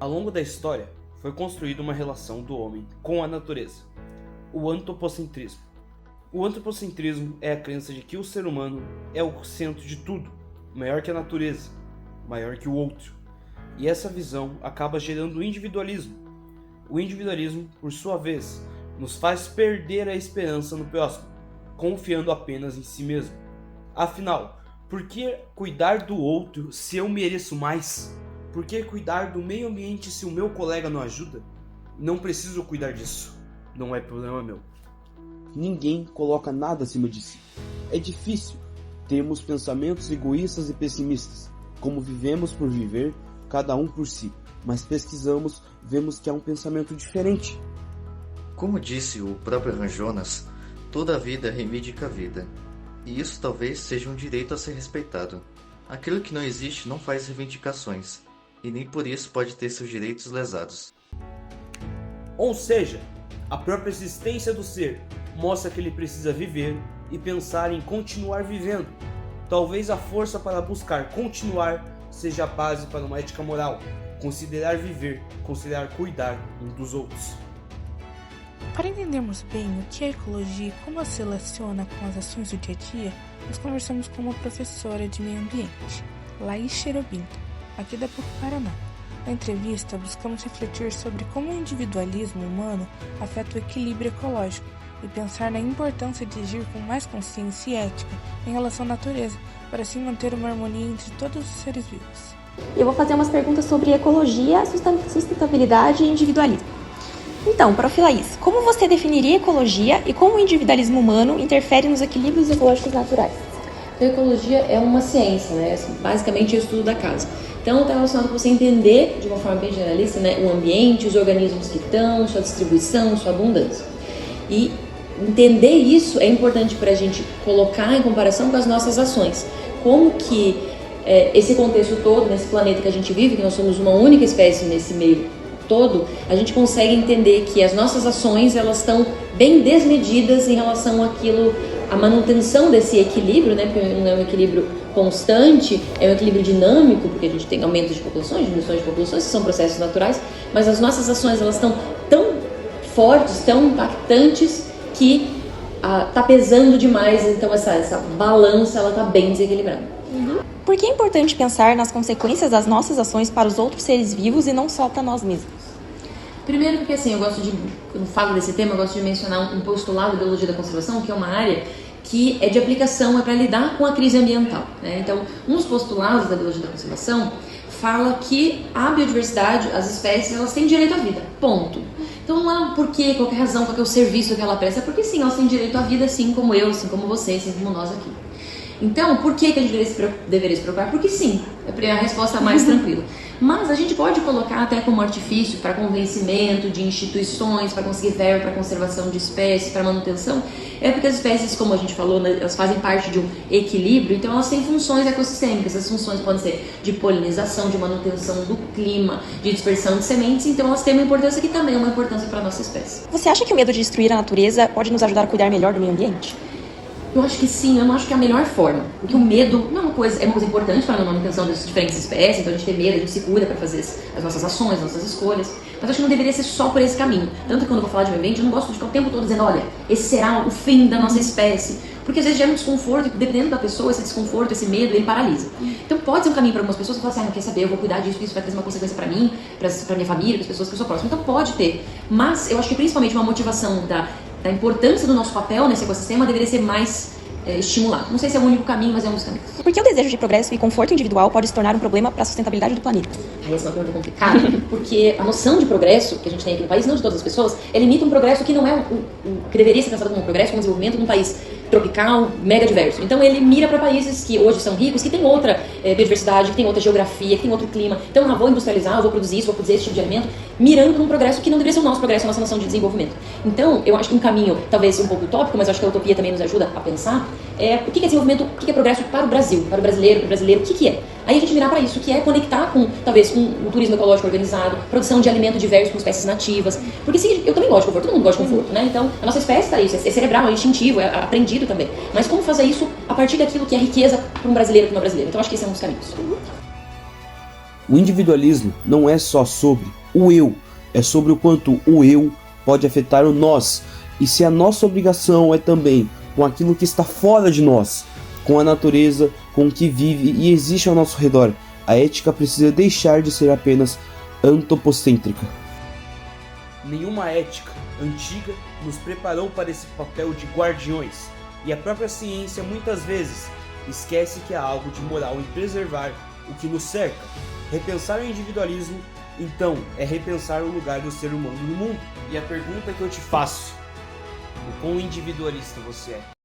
Ao longo da história, foi construída uma relação do homem com a natureza, o antropocentrismo. O antropocentrismo é a crença de que o ser humano é o centro de tudo, maior que a natureza, maior que o outro. E essa visão acaba gerando o individualismo. O individualismo, por sua vez, nos faz perder a esperança no próximo, confiando apenas em si mesmo. Afinal, por que cuidar do outro se eu mereço mais? Por que cuidar do meio ambiente se o meu colega não ajuda? Não preciso cuidar disso. Não é problema meu. Ninguém coloca nada acima de si. É difícil. Temos pensamentos egoístas e pessimistas. Como vivemos por viver, cada um por si. Mas pesquisamos, vemos que há um pensamento diferente. Como disse o próprio Hans Jonas, toda a vida reivindica a vida. E isso talvez seja um direito a ser respeitado. Aquilo que não existe não faz reivindicações, e nem por isso pode ter seus direitos lesados. Ou seja, a própria existência do ser mostra que ele precisa viver e pensar em continuar vivendo. Talvez a força para buscar continuar seja a base para uma ética moral. Considerar viver, considerar cuidar uns dos outros. Para entendermos bem o que é ecologia e como ela se relaciona com as ações do dia a dia, nós conversamos com uma professora de meio ambiente, Laís Cherubinto, aqui da PUC Paraná. Na entrevista, buscamos refletir sobre como o individualismo humano afeta o equilíbrio ecológico e pensar na importância de agir com mais consciência e ética em relação à natureza, para assim manter uma harmonia entre todos os seres vivos. Eu vou fazer umas perguntas sobre ecologia, sustentabilidade e individualismo. Então, prof. Laís, como você definiria ecologia e como o individualismo humano interfere nos equilíbrios ecológicos naturais? A ecologia é uma ciência, né? Basicamente é o estudo da casa. Então, está relacionado com você entender, de uma forma bem generalista, né, o ambiente, os organismos que estão, sua distribuição, sua abundância. E entender isso é importante para a gente colocar em comparação com as nossas ações. Como que esse contexto todo, nesse planeta que a gente vive, que nós somos uma única espécie nesse meio todo, a gente consegue entender que as nossas ações elas estão bem desmedidas em relação àquilo, a manutenção desse equilíbrio, né? Porque não é um equilíbrio constante, é um equilíbrio dinâmico, porque a gente tem aumento de populações, diminuição de populações, que são processos naturais, mas as nossas ações elas estão tão fortes, tão impactantes, que tá pesando demais, então essa balança ela tá bem desequilibrada. Por que é importante pensar nas consequências das nossas ações para os outros seres vivos e não só para nós mesmos? Primeiro porque assim, quando falo desse tema, eu gosto de mencionar um postulado da biologia da conservação, que é uma área que é de aplicação, é para lidar com a crise ambiental, né? Então, um dos postulados da biologia da conservação fala que a biodiversidade, as espécies, elas têm direito à vida, ponto. Então não há porquê, qualquer razão, qualquer serviço que ela presta, é porque sim, elas têm direito à vida, assim como eu, assim como você, assim como nós aqui. Então, por que a gente deveria se preocupar? Porque sim, é a resposta mais tranquila. Mas a gente pode colocar até como artifício para convencimento de instituições, para conseguir verba para conservação de espécies, para manutenção, é porque as espécies, como a gente falou, né, elas fazem parte de um equilíbrio, então elas têm funções ecossistêmicas. Essas funções podem ser de polinização, de manutenção do clima, de dispersão de sementes, então elas têm uma importância que também é uma importância para a nossa espécie. Você acha que o medo de destruir a natureza pode nos ajudar a cuidar melhor do meio ambiente? Eu acho que sim, eu não acho que é a melhor forma. Porque o medo não é uma coisa importante para a manutenção das diferentes espécies, então a gente tem medo, a gente se cuida para fazer as nossas ações, as nossas escolhas. Mas acho que não deveria ser só por esse caminho. Tanto que quando eu vou falar de meio ambiente, eu não gosto de ficar o tempo todo dizendo, olha, esse será o fim da nossa espécie. Porque às vezes gera um desconforto, e dependendo da pessoa, esse desconforto, esse medo, ele paralisa. Então pode ser um caminho para algumas pessoas que falam assim, não quer saber, eu vou cuidar disso, isso vai ter uma consequência para mim, para minha família, para as pessoas que eu sou próxima. Então pode ter. Mas eu acho que principalmente uma motivação da importância do nosso papel nesse ecossistema deveria ser mais estimular. Não sei se é o único caminho, mas é um dos caminhos. Por que o desejo de progresso e conforto individual pode se tornar um problema para a sustentabilidade do planeta? Essa é uma pergunta complicada, porque a noção de progresso que a gente tem aqui no país, não de todas as pessoas, ela imita um progresso que não é que deveria ser pensado como um progresso, como um desenvolvimento num país tropical, mega diverso. Então ele mira para países que hoje são ricos, que tem outra biodiversidade, que tem outra geografia, que tem outro clima. Então eu vou industrializar, eu vou produzir isso, vou produzir esse tipo de alimento, mirando num progresso que não deveria ser o nosso progresso, a nossa noção de desenvolvimento. Então eu acho que um caminho, talvez um pouco utópico, mas eu acho que a utopia também nos ajuda a pensar, o que é desenvolvimento, o que é progresso para o Brasil, para o brasileiro, o que é? Aí a gente mirar para isso, que é conectar com, talvez, com o turismo ecológico organizado, produção de alimento diverso com espécies nativas. Porque sim, eu também gosto de conforto, todo mundo gosta de conforto, né? Então, a nossa espécie está isso, é cerebral, é instintivo, é aprendido também. Mas como fazer isso a partir daquilo que é riqueza para um brasileiro, para uma brasileira? Então, acho que esse é um dos caminhos. O individualismo não é só sobre o eu, é sobre o quanto o eu pode afetar o nós, e se a nossa obrigação é também com aquilo que está fora de nós, com a natureza, com o que vive e existe ao nosso redor. A ética precisa deixar de ser apenas antropocêntrica. Nenhuma ética antiga nos preparou para esse papel de guardiões, e a própria ciência muitas vezes esquece que há algo de moral em preservar o que nos cerca. Repensar o individualismo, então, é repensar o lugar do ser humano no mundo. E a pergunta que eu te faço: o quão individualista você é?